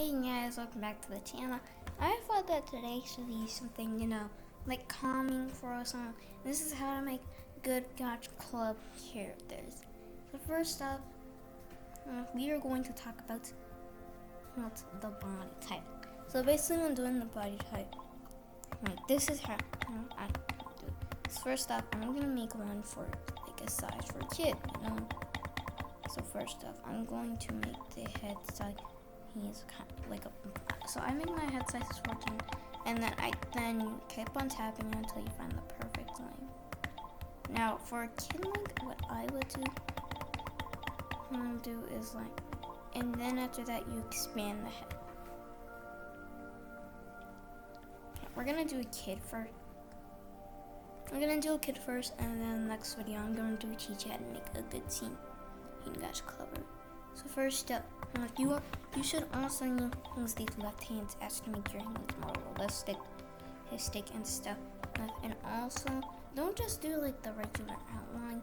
Hey guys, welcome back to the channel. I thought that today should be something, like calming for us all. This is how to make good Gacha Club characters. So first up, we are going to talk about the body type. So basically when doing the body type, this is how I do it. So first up, I'm going to make one for like a size for a kid, So first up, I'm going to make the head size. He's kind of like so I make my head size 14, and then you keep on tapping it until you find the perfect line. Now for a kid, like what I would do is like, and then after that you expand the head. Okay, we're gonna do a kid first. We're gonna do a kid first, and then next video I'm gonna teach you how to make a good team in Gacha Club. So first up, you should also use these left hands as to make your hands more realistic, and stuff. And also, don't just do like the regular outline.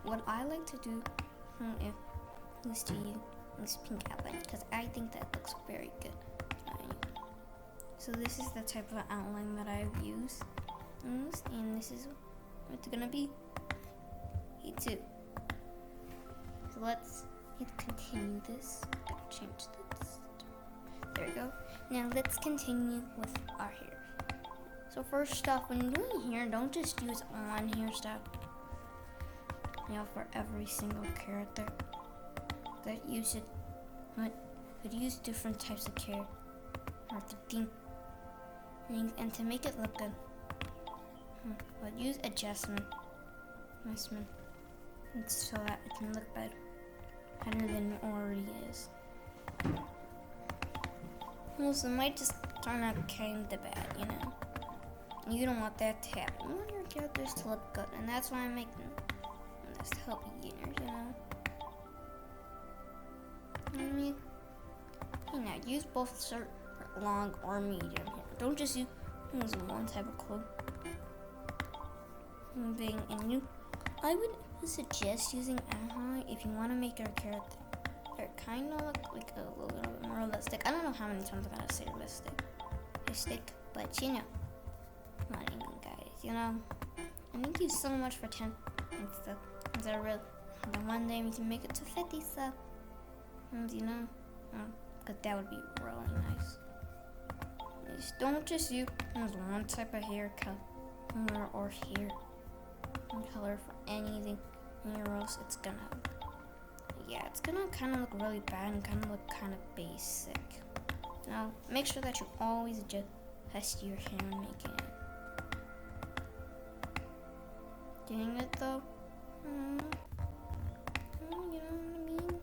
What I like to do is to use pink outline because I think that looks very good. So this is the type of outline that I've used, and this is what it's gonna be. Here too. So let's continue this. Change this. There we go. Now let's continue with our hair. So first off, when you're doing hair, don't just use one hairstyle. For every single character, that you should use different types of hair or the theme, and to make it look good, use adjustment, so that it can look better than it already is. Also, it might just turn out kinda bad, You don't want that to happen. You want your characters to look good, and that's why I'm making this to help beginners, use both short, long, or medium hair. Don't just use one type of clothes. I would suggest using eye if you want to make your character kind of look like a little bit more realistic. I don't know how many times I'm gonna say realistic, but not even guys. And thank you so much for 10 and stuff. Then one day we can make it to 50 stuff, because that would be really nice. Don't just use one type of hair color or hair color for anything, or else it's gonna kind of look really bad and kind of look kind of basic. Now make sure that you always adjust your hair when making it. Getting it though, you know what I mean?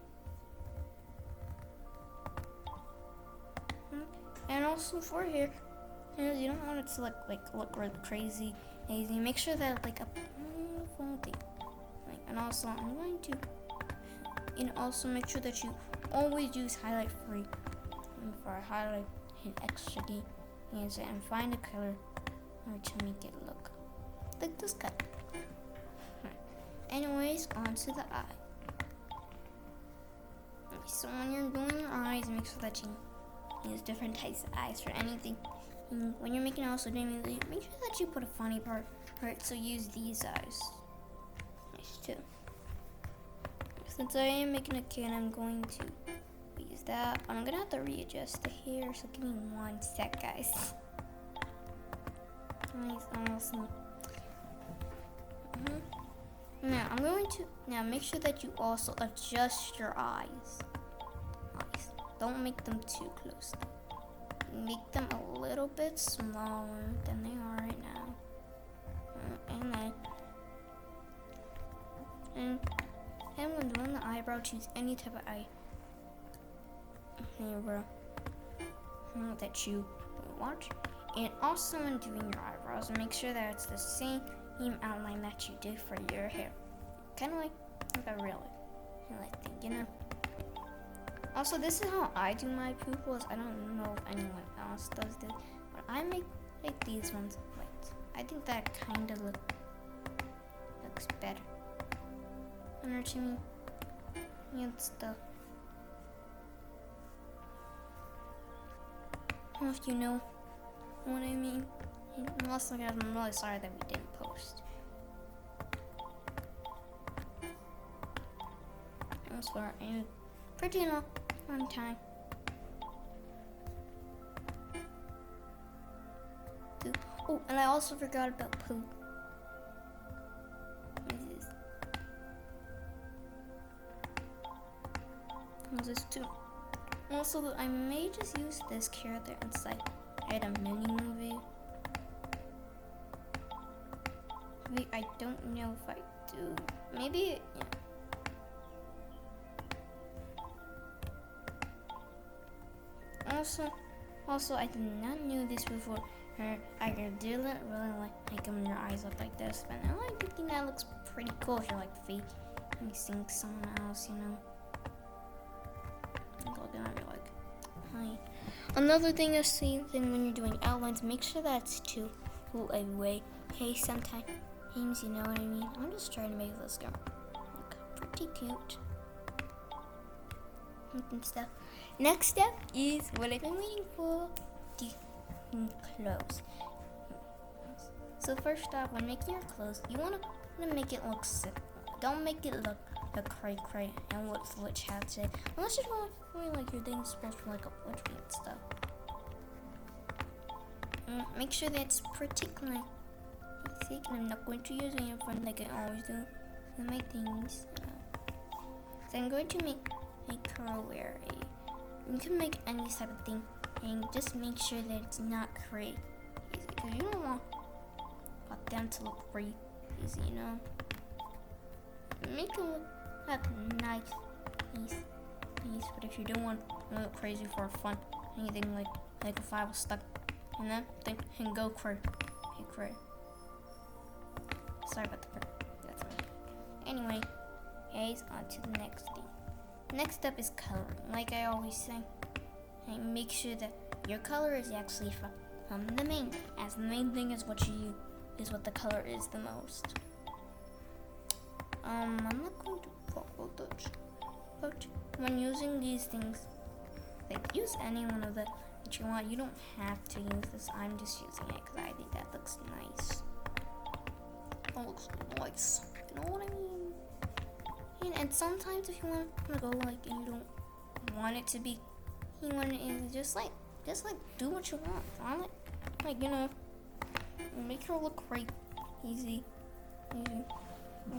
And also for hair, you don't want it to look really crazy. Make sure that like a full thing. And also I'm going to, also make sure that you always use highlight free for a highlight and extra gain, and find a color to make it look like this color. Anyways, on to the eye. So when you're doing your eyes, make sure that you use different types of eyes for anything. And when you're making make sure that you put a funny part, so use these eyes. Nice too. Since I am making a kid, I'm going to use that. I'm gonna have to readjust the hair, so give me 1 sec, guys. Nice, awesome. Now I'm going to make sure that you also adjust your eyes. Don't make them too close. Make them a little bit smaller than they are right now. And when doing the eyebrow, choose any type of eyebrow that you want. And also when doing your eyebrows, make sure that it's the same outline that you did for your hair. Kind of like a real thing, Also, this is how I do my pupils. I don't know if anyone else does this, but I make these ones white. I think that kind of looks better. To me, and stuff. don't know if you know what I mean. And also, guys, I'm really sorry that we didn't post. I swear, and pretty enough on time. Oh, and I also forgot about poop. What's this too? Also, I may just use this character inside a mini movie. Maybe, I don't know if I do. Maybe, yeah. Also, I did not know this before. I didn't really like when your eyes look like this, but now I think that looks pretty cool if you're like facing someone else, you know. Looking at me like, hi. Another thing is same thing when you're doing outlines. Make sure that's to away. Hey, sometimes you know what I mean. I'm just trying to make this go look pretty cute and stuff. Next step is what I've been waiting for: the clothes. So first off, when making your clothes, you want to make it look simple. Don't make it look cray and what hats it. Unless you're doing like your things special like a witch and stuff. Make sure that it's pretty clean. I'm not going to use it in front like I always do in my things. So I'm going to make her wear a. You can make any type of thing, and just make sure that it's not crazy, because you don't want them to look crazy, you know. Make it look nice, but if you don't want to look crazy for fun, anything like if I was stuck in that thing, and go cray. Sorry about the that's right. Anyway, guys, on to the next thing. Next up is coloring. Like I always say, and make sure that your color is actually from the main thing, as the main thing is what you use, is what the color is the most. I'm not going to follow touch, but when using these things, like use any one of the that you want. You don't have to use this. I'm just using it because I think that looks nice. That looks nice. You know what I mean? And sometimes if you want to go like and you don't want it to be, you want it to just do what you want. Like you know, make her look great, easy.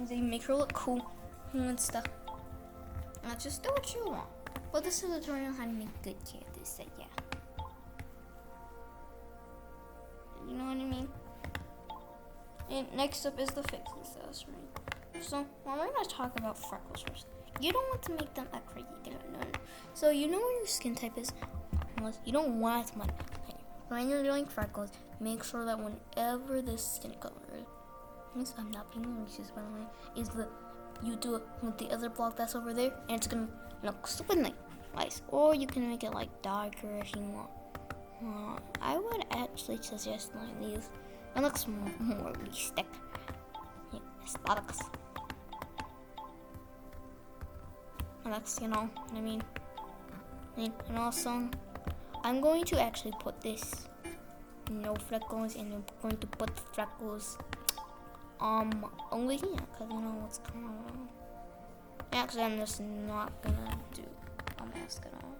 Make her look cool and stuff. Just do what you want. But this is a tutorial on how to make good characters, so yeah. You know what I mean? And next up is the fixing accessory. So, we're going to talk about freckles first. You don't want to make them a crazy thing. No. So, you know what your skin type is? You don't want one. When you're doing freckles, make sure that whenever the skin color is, I'm not being racist by the way, you do it with the other block that's over there, and it's going to look super nice. Or you can make it like darker if you want. I would actually suggest like these. It looks more realistic. Yeah, aesthetics. That's, you know what I mean. And also, I'm going to actually put this no freckles, and I'm going to put the freckles over here, because you know what's going on. Actually, I'm just not gonna do a mask at all.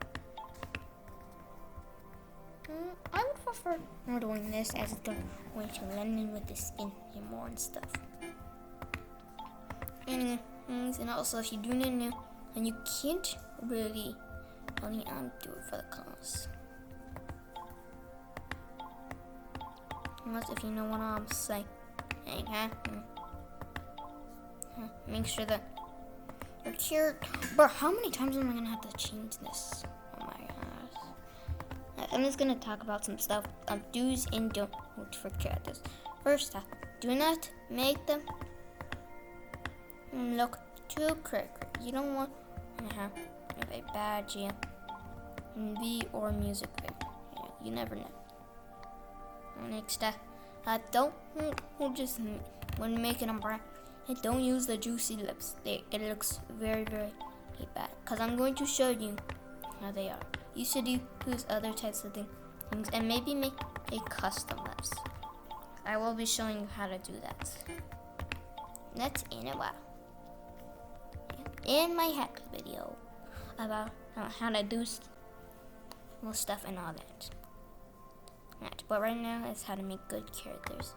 I would prefer more doing this, as it's going to blend in with the skin and more and stuff. And also, if you do need new, and you can't really only do it for the colors. Unless if you know what I'm saying, make sure that your character. Bro, how many times am I gonna have to change this? Oh my gosh. I'm just gonna talk about some stuff do's and don'ts for characters. First off, do not make them look too crazy. You don't want to have a bad GMV or music video. You never know. Next up, don't just when making them bright. Don't use the juicy lips. It looks very bad. Cause I'm going to show you how they are. You should use other types of things things and maybe make a custom list. I will be showing you how to do that. That's in a while. In my hack video about how to do stuff and all that. Right, but right now is how to make good characters.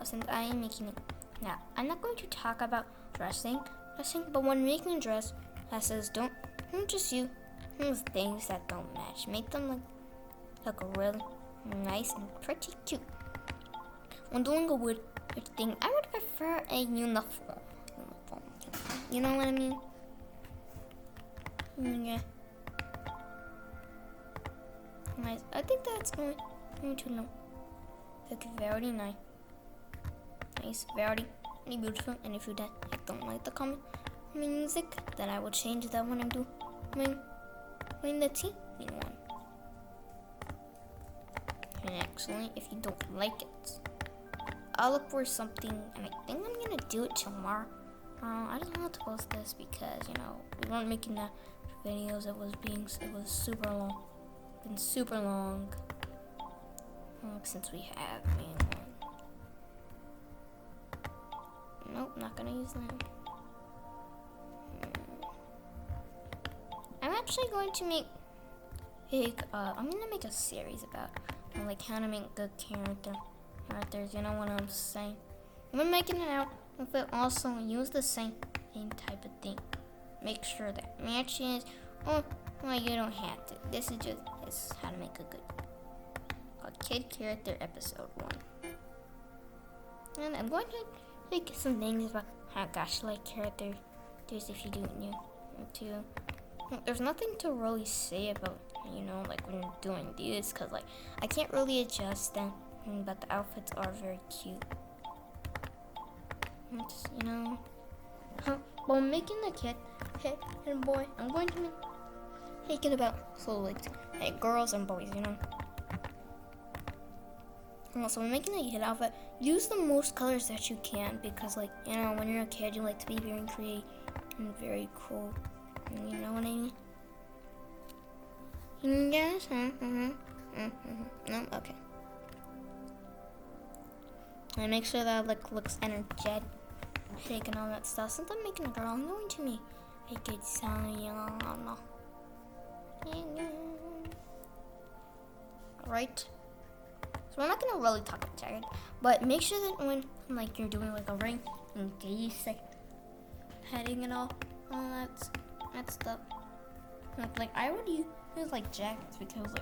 Since I am making it now, I'm not going to talk about dressing, but when making a dress, that says don't just use things that don't match. Make them look really nice and pretty cute. When doing a wood thing, I would prefer a uniform. You know what I mean? Yeah. Nice. I think that's going to look very nice. Very beautiful. And if you don't like the common music, then I will change that when I'm doing the TV one. And actually, if you don't like it, I'll look for something, and I think I'm gonna do it tomorrow. I just want to post this because we weren't making the videos. It was super long. Been super long since we have made one. Nope, not gonna use that. I'm actually going to make I'm gonna make a series about how to make good characters. You know what I'm saying? When making it out, but also use the same type of thing. Make sure that matches. You don't have to. This is how to make a good kid character episode 1. And I'm going to make some things about how Gacha Club Characters if you do new too. There's nothing to really say about when you're doing these, because I can't really adjust them, but the outfits are very cute. While making the kid and boy, I'm going to make it about girls and boys, Also, when making a kid outfit, use the most colors that you can, because when you're a kid, you like to be very creative and very cool. You know what I mean? Yes. No, okay. And make sure that looks energetic and all that stuff. Since I'm making a girl, I'm going to make it sound young. Right? So I'm not gonna really talk about Jared, but make sure that when you're doing a ring and you heading and all that stuff. I would use jackets because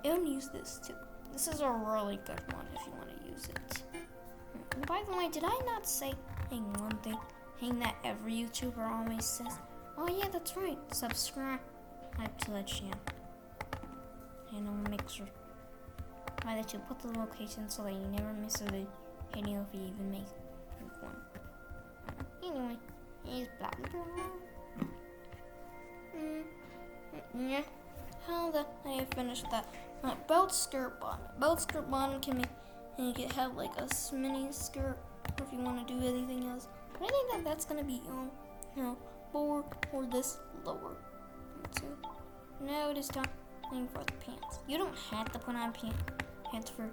I would use this too. This is a really good one if you want to use it. And by the way, did I not say one thing that every YouTuber always says? Oh yeah, that's right. Subscribe to the channel. Make sure that you put the location so that you never miss a video if you even make one. Anyway, here's blah blah. Yeah. How that I have finished that. Belt skirt bottom. Belt skirt bottom can have a mini skirt if you want to do anything else. But I think that's gonna be lower or this lower. So now it is time for the pants. You don't have to put on pants for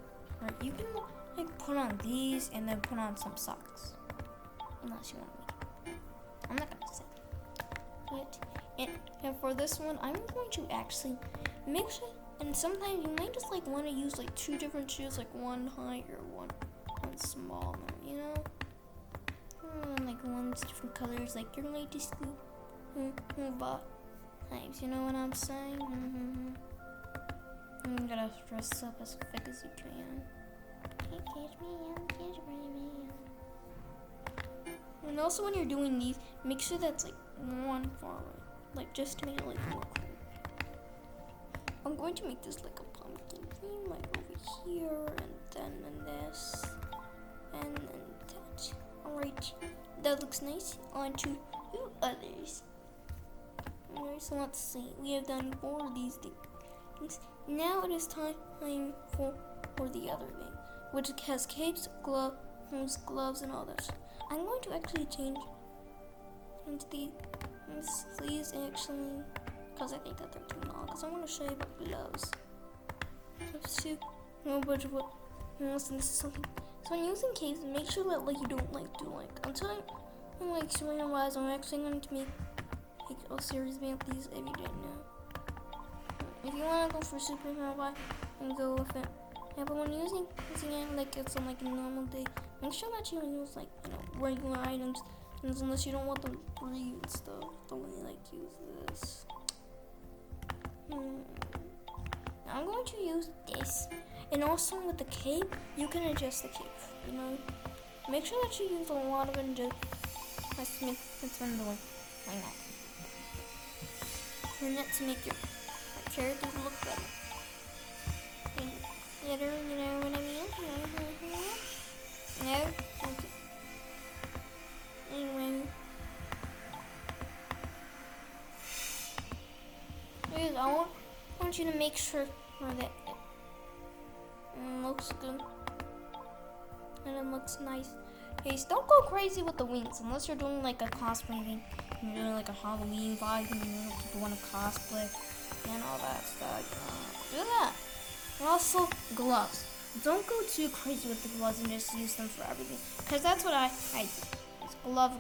you can put on these and then put on some socks. Unless you want me. I'm not gonna say it. And for this one, I'm going to actually make sure. And sometimes you might just want to use 2 different shoes, one high or one small. One's different colors, your latest vibes. You know what I'm saying? You gotta dress up as thick as you can. Can't catch me. And also, when you're doing these, make sure that's one forward, just to make it more cool. I'm going to make this a pumpkin theme, over here, and then this, and then that. Alright, that looks nice. On to others. Alright, so let's see. We have done 4 of these things. Now it is time for the other thing, which has capes, gloves, and all that. I'm going to actually change the sleeves actually because I think that they're too long. Because I want to show you about gloves. So, no budget. What? Listen, this is something. So when using caves, make sure that like you don't like do like until I'm like showing you wise. I'm actually going to make a series about these if you didn't know. If you want to go for Super Mario Y, then go with it. Yeah, but when using it like it's on like a normal day, make sure that you use like regular items, unless you don't want them to breathe and stuff. Don't really like use this. Now I'm going to use this, and also with the cave, you can adjust the cave. Make sure that you use a lot of it. And just that's one of the way like that. And that to make your characters look better. You know what I mean? No? Okay. Anyway. I want you to make sure that it looks good. And it looks nice. Hey, don't go crazy with the wings unless you're doing like a cosplay thing. You're doing like a Halloween vibe and people want to cosplay and all that stuff. Do that. And also gloves. Don't go too crazy with the gloves and just use them for everything. Because that's what I do. It's glove.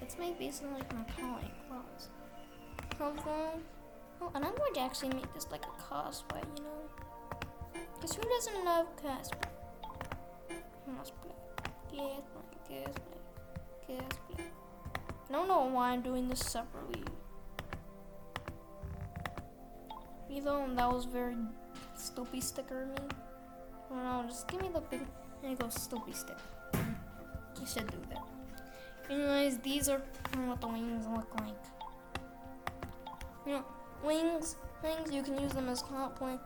It's basically like my calling gloves. Oh, and I'm going to actually make this like a cosplay, Because who doesn't love cosplay? Cosplay. I don't know why I'm doing this separately. Even though that was very Stoopy sticker of me. I don't know, just give me the big, there you go, Stoopy stick. You should do that. Anyways, these are what the wings look like. Wings, you can use them as cosplay.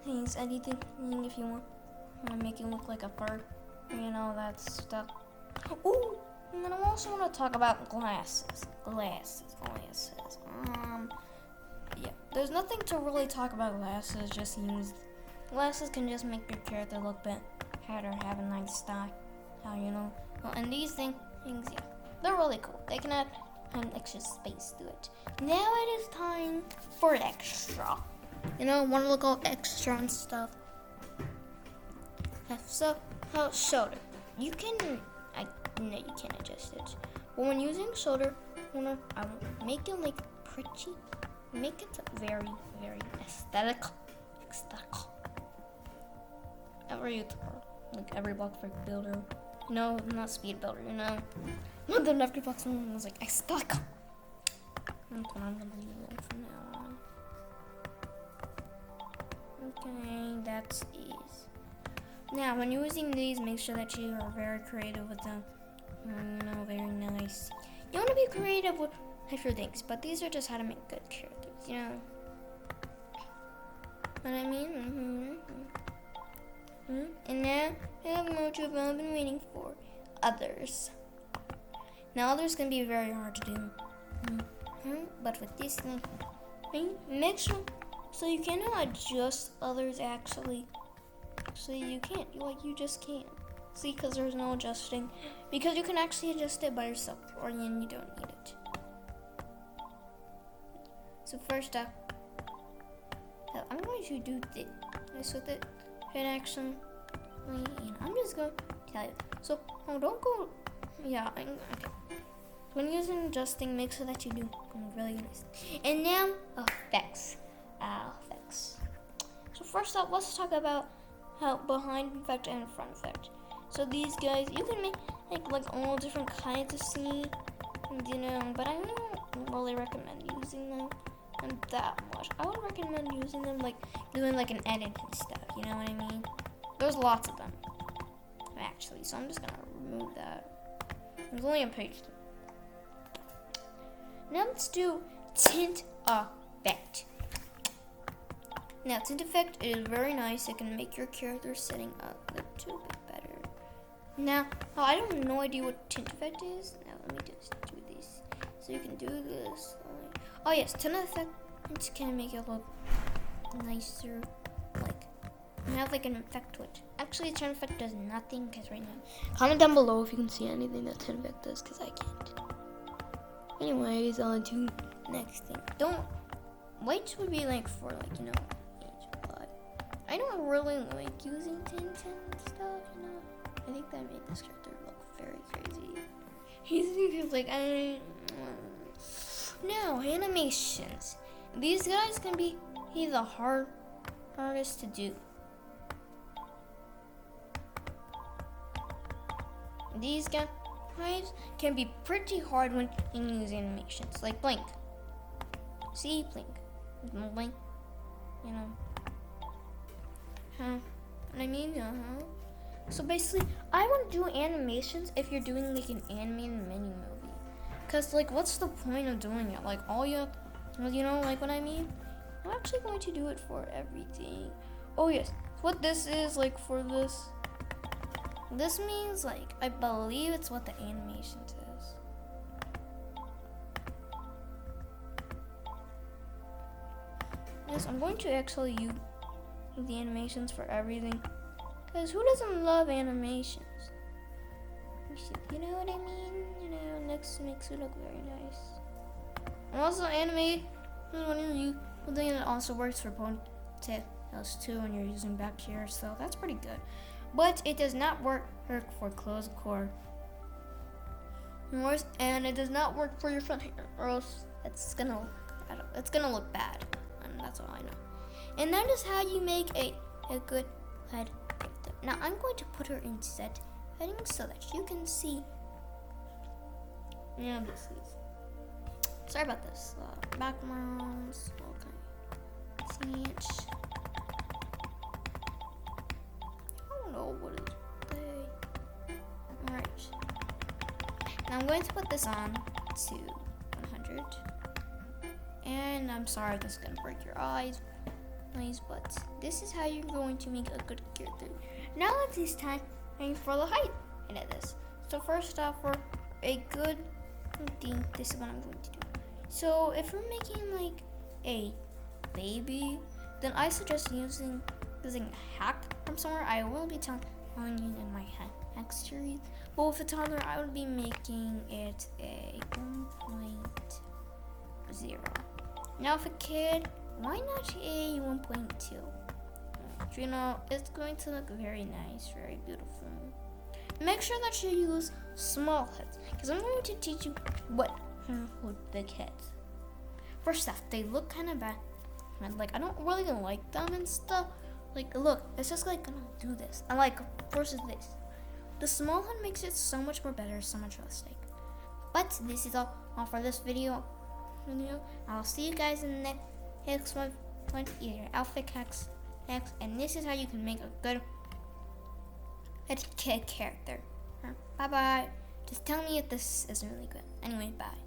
Things, anything if you want. Make it look like a bird. That stuff. Ooh, and then I also want to talk about glasses. Yeah, there's nothing to really talk about glasses. Just use glasses can just make your character look better, have a nice style. And these things, yeah, they're really cool. They can add an extra space to it. Now it is time for extra. Want to look all extra and stuff. So, shoulder. You can adjust it. But when using shoulder, I will make it like pretty. Make it very, very aesthetic. Every YouTuber, like every block for builder. No, not speed builder. Not the left box one was like aesthetic. That's what I'm gonna do from now on. Okay, that's easy. Now, when using these, make sure that you are very creative with them. Very nice. You want to be creative with extra things, but these are just how to make good characters, What I mean? And now, I have more to what I've been waiting for. Others. Now, others can be very hard to do. But with this thing, make sure so you cannot adjust others actually. Actually, you can't. You just can't. See, because there's no adjusting. Because you can actually adjust it by yourself, or you don't need it. So first up, I'm going to do this with it. Hit action. And I'm just going to tell you. So, don't go. Yeah, okay. When using adjusting, make sure that you do really nice. And now, effects. So first up, let's talk about how behind effect and front effect. So these guys, you can make like all different kinds of scenes, but I don't really recommend using them that much. I would recommend using them like doing like an edit and stuff, you know what I mean? There's lots of them, actually, so I'm just gonna remove that. There's only a page. Now let's do tint effect. Now, tint effect is very nice. It can make your character setting up a little bit better. Now, I have no idea what tint effect is. Now, let me just do this. So you can do this. Oh yes, tint effect can make it look nicer. Have like an effect to it. Actually, tint effect does nothing because right now. Comment down below if you can see anything that tint effect does, because I can't. Anyways, I'll do next thing. Don't whites would be like for like age, but I don't really like using Tintin stuff. I think that made this character look very crazy. He's because like now animations. These guys can be the hardest to do. These guys can be pretty hard when you use animations, like blink. See, blink, blink. What I mean, So basically, I want to do animations if you're doing like an animated mini movie, cause like, what's the point of doing it? Like all you like what I mean. I'm actually going to do it for everything. Oh yes, what this is like for this. This means like I believe it's what the animation says. Yes, I'm going to actually use the animations for everything. Because who doesn't love animations? You know what I mean? Next makes it look very nice. And also anime, it also works for ponytails too when you're using back here, so that's pretty good. But it does not work for closed core. And it does not work for your front hair, or else it's gonna look bad. And that's all I know. And that is how you make a good head character. Now I'm going to put her in set settings so that you can see. This is. Sorry about this. Backgrounds. Okay. See it. What is they? Alright. Now I'm going to put this on to 100. And I'm sorry if this is going to break your eyes, but this is how you're going to make a good character. Now it is time for the height in this. So first off, for a good thing, this is what I'm going to do. So if you're making like a baby, then I suggest using a hack from somewhere. I will be telling you in my hack series. But with a toddler, I would be making it a 1.0. Now, with a kid, why not a 1.2? It's going to look very nice, very beautiful. Make sure that you use small heads, because I'm going to teach you what with big heads. First off, they look kind of bad. Like, I don't really like them and stuff. Like, look, it's just like gonna do this. And like, versus this. The small one makes it so much more better, so much less like. But this is all for this video. I'll see you guys in the next one. Either outfit hacks, and this is how you can make a good kid character. Bye bye. Just tell me if this is really good. Anyway, bye.